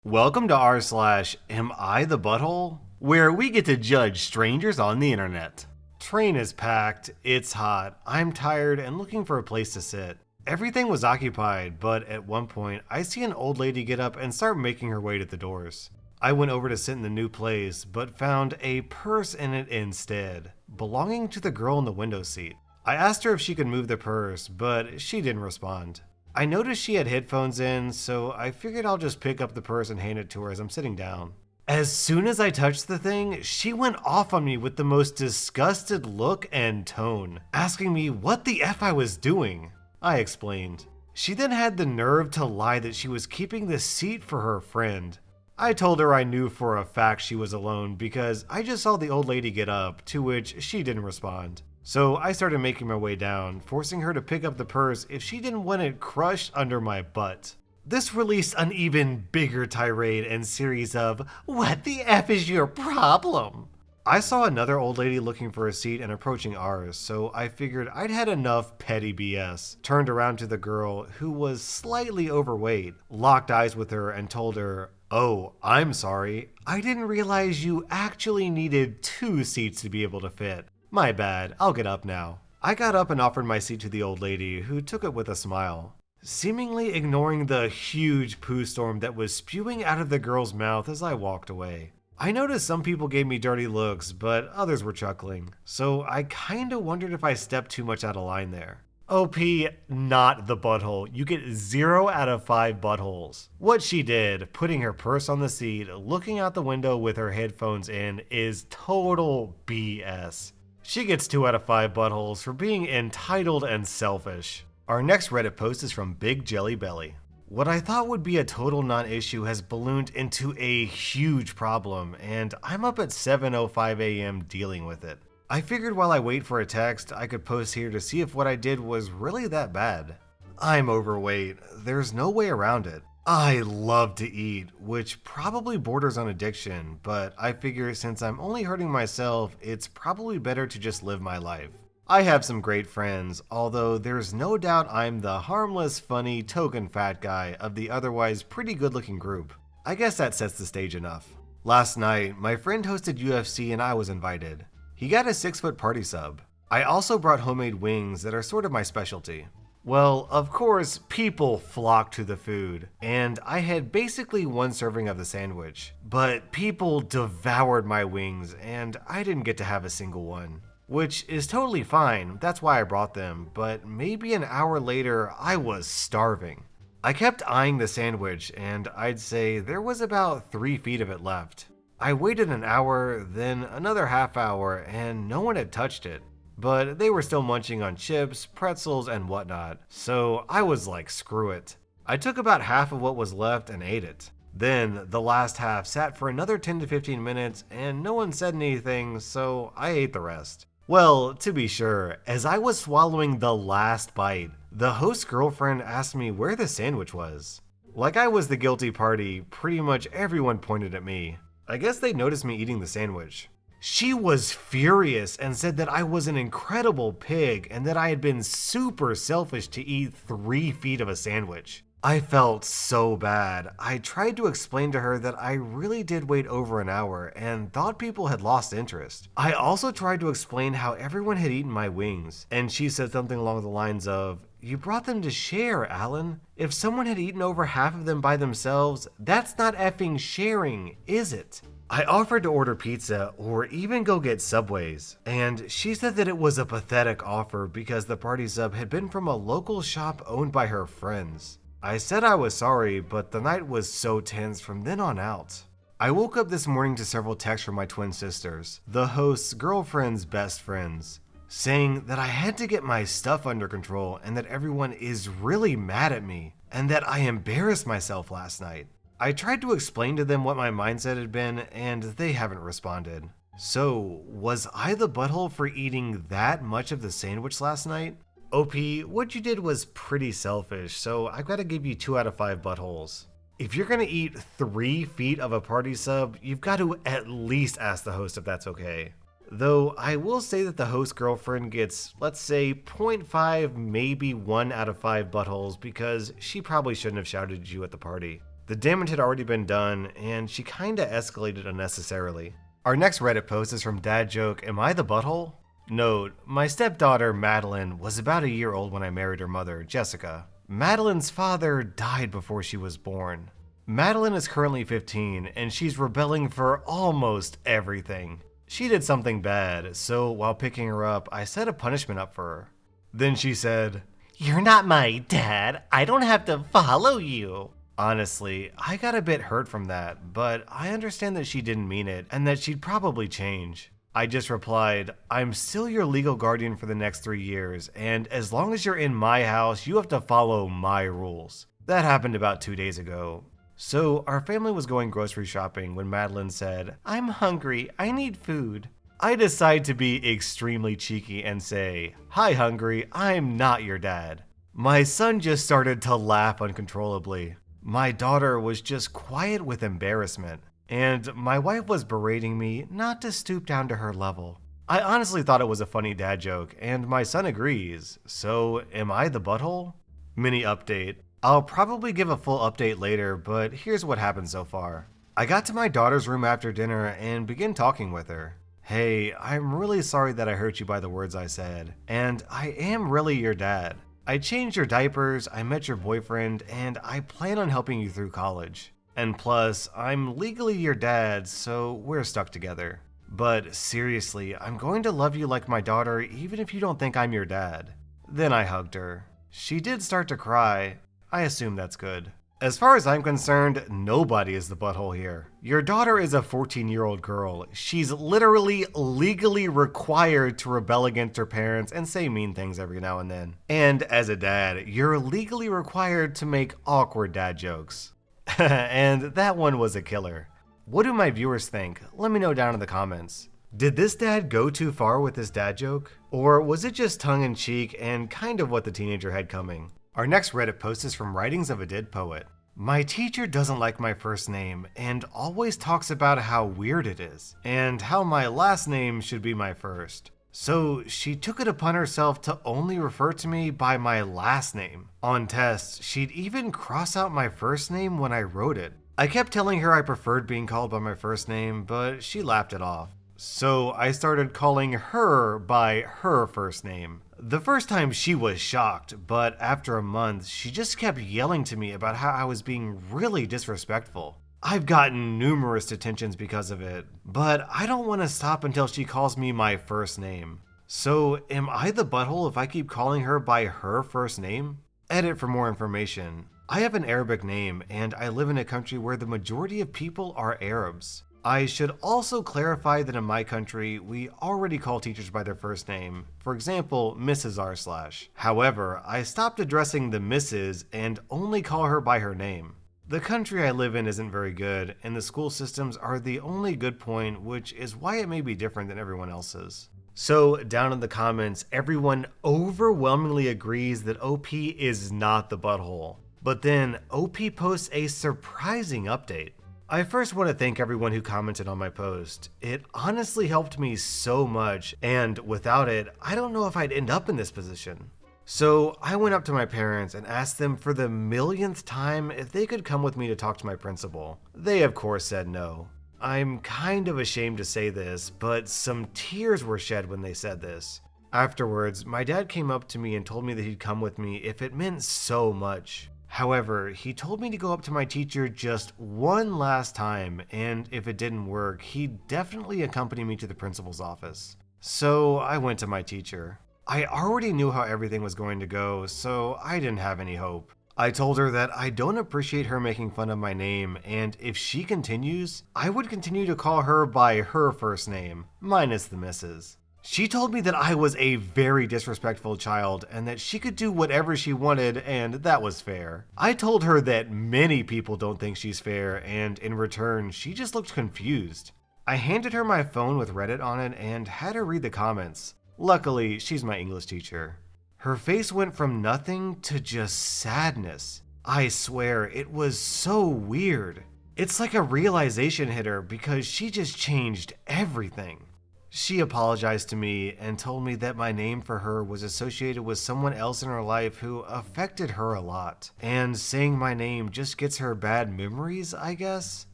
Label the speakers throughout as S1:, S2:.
S1: Welcome to rSlash Am I the Butthole? Where we get to judge strangers on the internet. Train is packed, it's hot, I'm tired and looking for a place to sit. Everything was occupied, but at one point I see an old lady get up and start making her way to the doors. I went over to sit in the new place, but found a purse in it instead, belonging to the girl in the window seat. I asked her if she could move the purse, but she didn't respond. I noticed she had headphones in, so I figured I'll just pick up the purse and hand it to her as I'm sitting down. As soon as I touched the thing, she went off on me with the most disgusted look and tone, asking me what the F I was doing. I explained. She then had the nerve to lie that she was keeping the seat for her friend. I told her I knew for a fact she was alone because I just saw the old lady get up, to which she didn't respond. So I started making my way down, forcing her to pick up the purse if she didn't want it crushed under my butt. This released an even bigger tirade and series of, "What the F is your problem?" I saw another old lady looking for a seat and approaching ours, so I figured I'd had enough petty BS. Turned around to the girl, who was slightly overweight, locked eyes with her and told her, "Oh, I'm sorry. I didn't realize you actually needed 2 seats to be able to fit. My bad, I'll get up now." I got up and offered my seat to the old lady, who took it with a smile, seemingly ignoring the huge poo storm that was spewing out of the girl's mouth as I walked away. I noticed some people gave me dirty looks, but others were chuckling, so I kinda wondered if I stepped too much out of line there. OP, not the butthole. You get 0 out of 5 buttholes. What she did, putting her purse on the seat, looking out the window with her headphones in, is total BS. She gets 2 out of 5 buttholes for being entitled and selfish. Our next Reddit post is from Big Jelly Belly. What I thought would be a total non-issue has ballooned into a huge problem, and I'm up at 7:05 a.m. dealing with it. I figured while I wait for a text, I could post here to see if what I did was really that bad. I'm overweight. There's no way around it. I love to eat, which probably borders on addiction, but I figure since I'm only hurting myself, it's probably better to just live my life. I have some great friends, although there's no doubt I'm the harmless, funny, token fat guy of the otherwise pretty good-looking group. I guess that sets the stage enough. Last night, my friend hosted UFC and I was invited. He got a 6-foot party sub. I also brought homemade wings that are sort of my specialty. Well, of course, people flocked to the food, and I had basically 1 serving of the sandwich. But people devoured my wings, and I didn't get to have a single one. Which is totally fine, that's why I brought them, but maybe an hour later, I was starving. I kept eyeing the sandwich, and I'd say there was about 3 feet of it left. I waited an hour, then another half hour, and no one had touched it. But they were still munching on chips, pretzels, and whatnot, so I was like, screw it. I took about half of what was left and ate it. Then the last half sat for another 10 to 15 minutes, and no one said anything, so I ate the rest. Well, to be sure, as I was swallowing the last bite, the host's girlfriend asked me where the sandwich was. Like I was the guilty party, pretty much everyone pointed at me. I guess they noticed me eating the sandwich. She was furious and said that I was an incredible pig and that I had been super selfish to eat 3 feet of a sandwich. I felt so bad. I tried to explain to her that I really did wait over an hour and thought people had lost interest. I also tried to explain how everyone had eaten my wings, and she said something along the lines of, "You brought them to share, Alan. If someone had eaten over half of them by themselves, that's not effing sharing, is it?" I offered to order pizza or even go get Subways, and she said that it was a pathetic offer because the party sub had been from a local shop owned by her friends. I said I was sorry, but the night was so tense from then on out. I woke up this morning to several texts from my twin sisters, the host's girlfriend's best friends, saying that I had to get my stuff under control and that everyone is really mad at me and that I embarrassed myself last night. I tried to explain to them what my mindset had been, and they haven't responded. So, was I the butthole for eating that much of the sandwich last night? OP, what you did was pretty selfish, so I've got to give you 2 out of 5 buttholes. If you're gonna eat 3 feet of a party sub, you've got to at least ask the host if that's okay. Though I will say that the host girlfriend gets, let's say, 0.5, maybe 1 out of 5 buttholes because she probably shouldn't have shouted at you at the party. The damage had already been done, and she kinda escalated unnecessarily. Our next Reddit post is from Dad Joke, Am I the Butthole? Note, my stepdaughter, Madeline, was about a year old when I married her mother, Jessica. Madeline's father died before she was born. Madeline is currently 15, and she's rebelling for almost everything. She did something bad, so while picking her up, I set a punishment up for her. Then she said, "You're not my dad. I don't have to follow you." Honestly, I got a bit hurt from that, but I understand that she didn't mean it and that she'd probably change. I just replied, "I'm still your legal guardian for the next 3 years, and as long as you're in my house, you have to follow my rules." That happened about 2 days ago. So our family was going grocery shopping when Madeline said, "I'm hungry, I need food." I decide to be extremely cheeky and say, "Hi hungry, I'm not your dad." My son just started to laugh uncontrollably. My daughter was just quiet with embarrassment, and my wife was berating me not to stoop down to her level. I honestly thought it was a funny dad joke, and my son agrees. So, am I the butthole? Mini update. I'll probably give a full update later, but here's what happened so far. I got to my daughter's room after dinner and began talking with her. "Hey, I'm really sorry that I hurt you by the words I said, and I am really your dad. I changed your diapers, I met your boyfriend, and I plan on helping you through college. And plus, I'm legally your dad, so we're stuck together. But seriously, I'm going to love you like my daughter even if you don't think I'm your dad." Then I hugged her. She did start to cry. I assume that's good. As far as I'm concerned, nobody is the butthole here. Your daughter is a 14-year-old girl. She's literally legally required to rebel against her parents and say mean things every now and then. And as a dad, you're legally required to make awkward dad jokes. And that one was a killer. What do my viewers think? Let me know down in the comments. Did this dad go too far with this dad joke? Or was it just tongue-in-cheek and kind of what the teenager had coming? Our next Reddit post is from Writings of a Dead Poet. My teacher doesn't like my first name and always talks about how weird it is, and how my last name should be my first. So she took it upon herself to only refer to me by my last name. On tests, she'd even cross out my first name when I wrote it. I kept telling her I preferred being called by my first name, but she laughed it off. So I started calling her by her first name. The first time she was shocked, but after a month, she just kept yelling to me about how I was being really disrespectful. I've gotten numerous detentions because of it, but I don't want to stop until she calls me my first name. So am I the butthole if I keep calling her by her first name? Edit for more information. I have an Arabic name, and I live in a country where the majority of people are Arabs. I should also clarify that in my country, we already call teachers by their first name. For example, Mrs. rSlash. However, I stopped addressing the Mrs. and only call her by her name. The country I live in isn't very good, and the school systems are the only good point, which is why it may be different than everyone else's. So, down in the comments, everyone overwhelmingly agrees that OP is not the butthole. But then, OP posts a surprising update. I first want to thank everyone who commented on my post. It honestly helped me so much, and without it, I don't know if I'd end up in this position. So I went up to my parents and asked them for the millionth time if they could come with me to talk to my principal. They of course said no. I'm kind of ashamed to say this, but some tears were shed when they said this. Afterwards, my dad came up to me and told me that he'd come with me if it meant so much. However, he told me to go up to my teacher just one last time, and if it didn't work, he'd definitely accompany me to the principal's office. So I went to my teacher. I already knew how everything was going to go, so I didn't have any hope. I told her that I don't appreciate her making fun of my name, and if she continues, I would continue to call her by her first name, minus the Mrs. She told me that I was a very disrespectful child and that she could do whatever she wanted and that was fair. I told her that many people don't think she's fair, and in return, she just looked confused. I handed her my phone with Reddit on it and had her read the comments. Luckily, she's my English teacher. Her face went from nothing to just sadness. I swear, it was so weird. It's like a realization hit her because she just changed everything. She apologized to me and told me that my name for her was associated with someone else in her life who affected her a lot, and saying my name just gets her bad memories, I guess.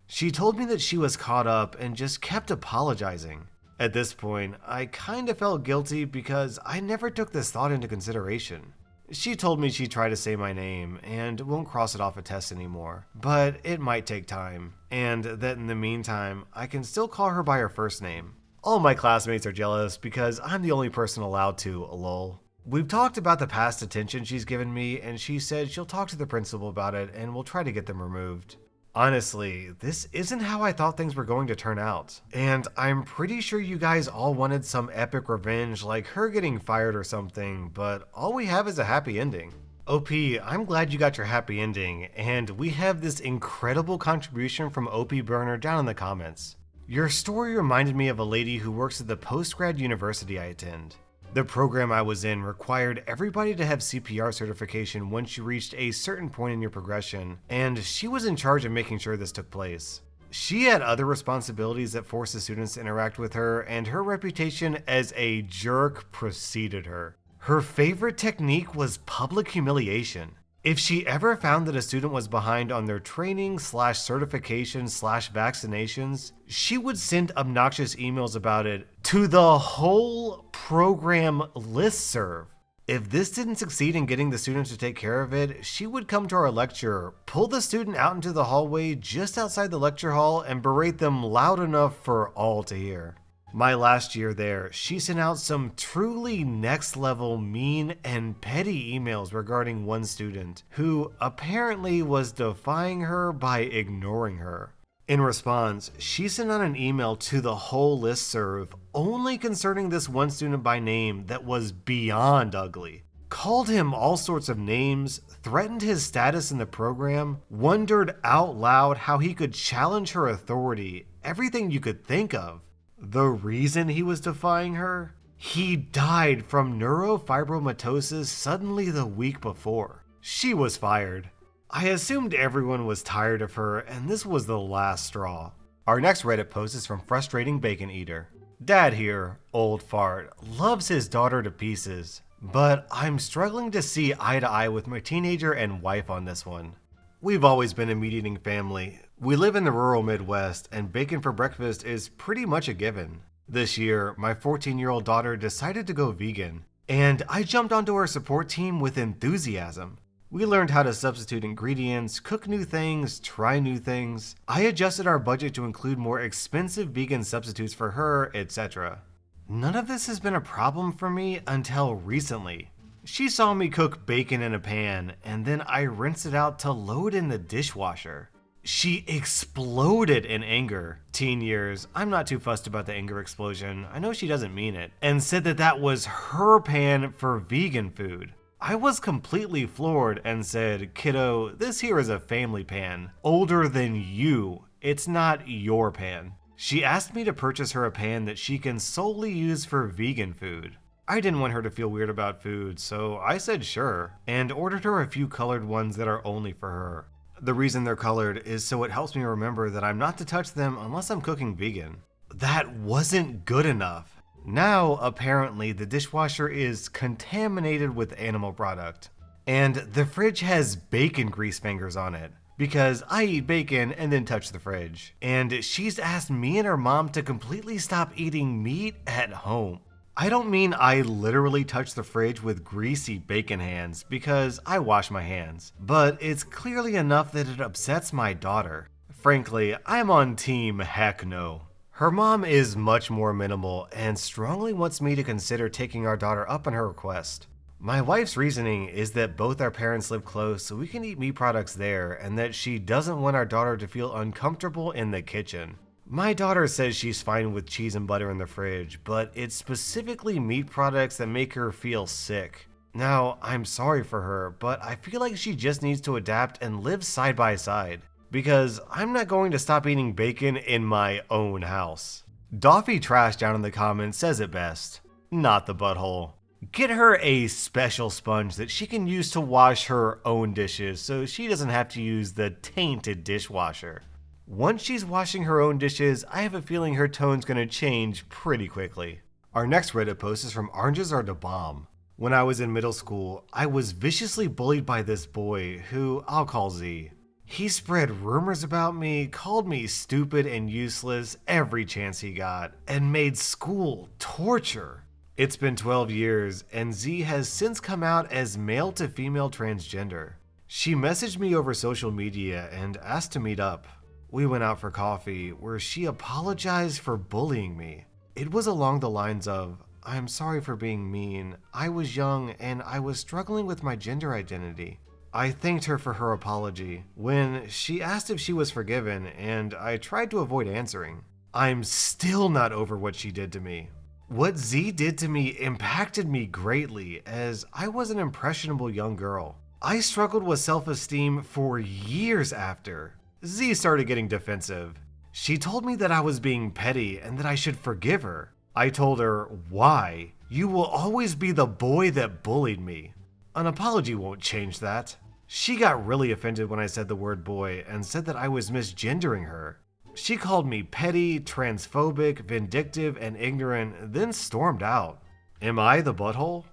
S1: She told me that she was caught up and just kept apologizing. At this point, I kinda felt guilty because I never took this thought into consideration. She told me she'd try to say my name and won't cross it off a test anymore, but it might take time, and that in the meantime, I can still call her by her first name. All my classmates are jealous because I'm the only person allowed to, lol. We've talked about the past attention she's given me, and she said she'll talk to the principal about it and we'll try to get them removed. Honestly, this isn't how I thought things were going to turn out, and I'm pretty sure you guys all wanted some epic revenge like her getting fired or something, but all we have is a happy ending. OP, I'm glad you got your happy ending, and we have this incredible contribution from OP Burner down in the comments. Your story reminded me of a lady who works at the post-grad university I attend. The program I was in required everybody to have CPR certification once you reached a certain point in your progression, and she was in charge of making sure this took place. She had other responsibilities that forced the students to interact with her, and her reputation as a jerk preceded her. Her favorite technique was public humiliation. If she ever found that a student was behind on their training/certification/vaccinations, she would send obnoxious emails about it to the whole program listserv. If this didn't succeed in getting the students to take care of it, she would come to our lecture, pull the student out into the hallway just outside the lecture hall, and berate them loud enough for all to hear. My last year there, she sent out some truly next level mean and petty emails regarding one student, who apparently was defying her by ignoring her. In response, she sent out an email to the whole listserv only concerning this one student by name that was beyond ugly. Called him all sorts of names, threatened his status in the program, wondered out loud how he could challenge her authority, everything you could think of. The reason he was defying her? He died from neurofibromatosis suddenly the week before. She was fired. I assumed everyone was tired of her, and this was the last straw. Our next Reddit post is from Frustrating Bacon Eater. Dad here, old fart, loves his daughter to pieces, but I'm struggling to see eye to eye with my teenager and wife on this one. We've always been a meat-eating family. We live in the rural Midwest, and bacon for breakfast is pretty much a given. This year, my 14-year-old daughter decided to go vegan, and I jumped onto her support team with enthusiasm. We learned how to substitute ingredients, cook new things, try new things. I adjusted our budget to include more expensive vegan substitutes for her, etc. None of this has been a problem for me until recently. She saw me cook bacon in a pan, and then I rinsed it out to load in the dishwasher. She exploded in anger. Teen years, I'm not too fussed about the anger explosion, I know she doesn't mean it, and said that that was her pan for vegan food. I was completely floored and said, kiddo, this here is a family pan, older than you, it's not your pan. She asked me to purchase her a pan that she can solely use for vegan food. I didn't want her to feel weird about food, so I said sure, and ordered her a few colored ones that are only for her. The reason they're colored is so it helps me remember that I'm not to touch them unless I'm cooking vegan. That wasn't good enough. Now, apparently, the dishwasher is contaminated with animal product, and the fridge has bacon grease fingers on it, because I eat bacon and then touch the fridge. And she's asked me and her mom to completely stop eating meat at home. I don't mean I literally touch the fridge with greasy bacon hands, because I wash my hands, but it's clearly enough that it upsets my daughter. Frankly, I'm on team heck no. Her mom is much more minimal and strongly wants me to consider taking our daughter up on her request. My wife's reasoning is that both our parents live close so we can eat meat products there, and that she doesn't want our daughter to feel uncomfortable in the kitchen. My daughter says she's fine with cheese and butter in the fridge, but it's specifically meat products that make her feel sick. Now, I'm sorry for her, but I feel like she just needs to adapt and live side by side, because I'm not going to stop eating bacon in my own house. Doffy Trash down in the comments says it best. Not the butthole. Get her a special sponge that she can use to wash her own dishes so she doesn't have to use the tainted dishwasher. Once she's washing her own dishes, I have a feeling her tone's gonna change pretty quickly. Our next Reddit post is from Oranges Are the Bomb. When I was in middle school, I was viciously bullied by this boy who I'll call Z. He spread rumors about me, called me stupid and useless every chance he got, and made school torture. It's been 12 years, and Z has since come out as male to female transgender. She messaged me over social media and asked to meet up. We went out for coffee, where she apologized for bullying me. It was along the lines of, "I'm sorry for being mean. I was young and I was struggling with my gender identity." I thanked her for her apology when she asked if she was forgiven, and I tried to avoid answering. I'm still not over what she did to me. What Z did to me impacted me greatly, as I was an impressionable young girl. I struggled with self-esteem for years after. Z started getting defensive. She told me that I was being petty and that I should forgive her. I told her, "Why? You will always be the boy that bullied me." An apology won't change that. She got really offended when I said the word boy and said that I was misgendering her. She called me petty, transphobic, vindictive, and ignorant, then stormed out. Am I the butthole?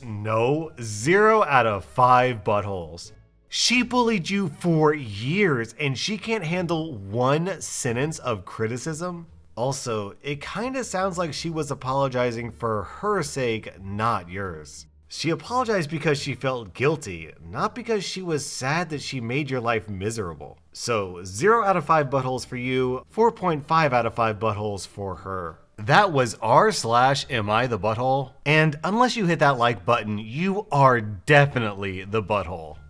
S1: No, 0 out of 5 buttholes. She bullied you for years and she can't handle one sentence of criticism? Also, it kinda sounds like she was apologizing for her sake, not yours. She apologized because she felt guilty, not because she was sad that she made your life miserable. So 0 out of 5 buttholes for you, 4.5 out of 5 buttholes for her. That was rSlash AmITheButthole, and unless you hit that like button, you are definitely the butthole.